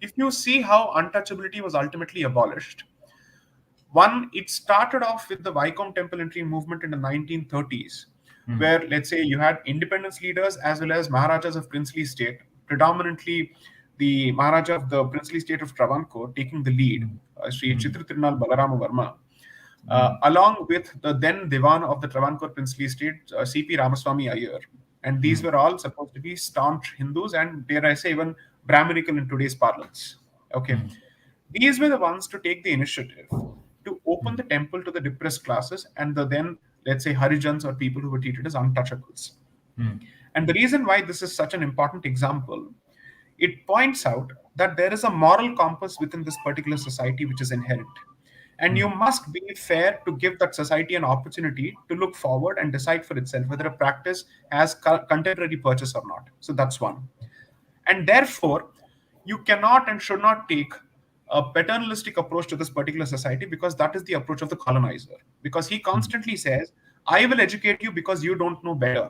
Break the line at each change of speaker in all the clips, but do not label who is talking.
if you see how untouchability was ultimately abolished, one, it started off with the Vaikom temple entry movement in the 1930s, where, let's say, you had independence leaders as well as Maharajas of princely state, predominantly the Maharaja of the princely state of Travancore taking the lead, Sri Chitra Tirunal Balarama Varma, along with the then Diwan of the Travancore princely state, C.P. Ramaswamy Iyer. And these were all supposed to be staunch Hindus and, dare I say, even Brahminical in today's parlance. Okay. These were the ones to take the initiative to open the temple to the depressed classes and the then, let's say, Harijans or people who were treated as untouchables. And the reason why this is such an important example, it points out that there is a moral compass within this particular society which is inherent. And you must be fair to give that society an opportunity to look forward and decide for itself whether a practice has contemporary purchase or not. So that's one. And therefore, you cannot and should not take a paternalistic approach to this particular society, because that is the approach of the colonizer. Because he constantly says, I will educate you because you don't know better.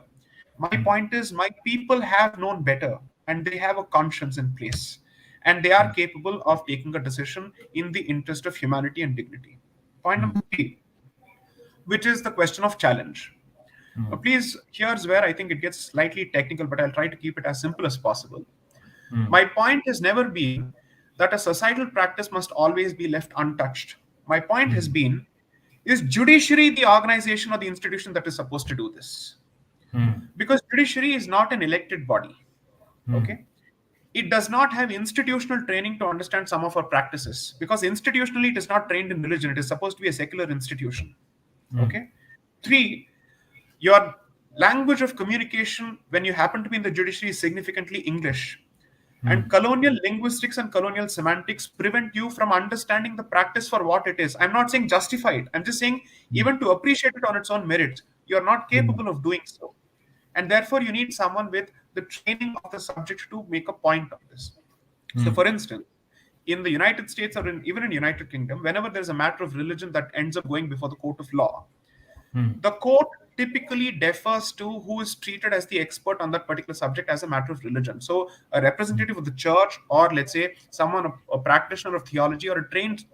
My point is, my people have known better and they have a conscience in place. And they are capable of taking a decision in the interest of humanity and dignity. Point number three, which is the question of challenge. Please, here's where I think it gets slightly technical, but I'll try to keep it as simple as possible. My point has never been that a societal practice must always be left untouched. My point has been, is judiciary the organization or the institution that is supposed to do this? Because judiciary is not an elected body. Okay? It does not have institutional training to understand some of our practices, because institutionally it is not trained in religion. It is supposed to be a secular institution. Okay? Three, your language of communication when you happen to be in the judiciary is significantly English. And colonial linguistics and colonial semantics prevent you from understanding the practice for what it is. I'm not saying justify it. I'm just saying, even to appreciate it on its own merits, you're not capable of doing so. And therefore, you need someone with the training of the subject to make a point of this. So, for instance, in the United States or even in United Kingdom, whenever there's a matter of religion that ends up going before the court of law, the court typically defers to who is treated as the expert on that particular subject as a matter of religion. So, a representative of the church, or let's say someone, a practitioner of theology, or a trained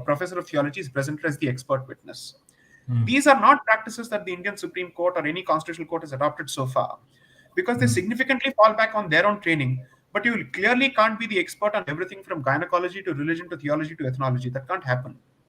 professor of theology is presented as the expert witness. These are not practices that the Indian Supreme Court or any constitutional court has adopted so far, because they significantly fall back on their own training. But you clearly can't be the expert on everything from gynecology to religion to theology to ethnology. That can't happen.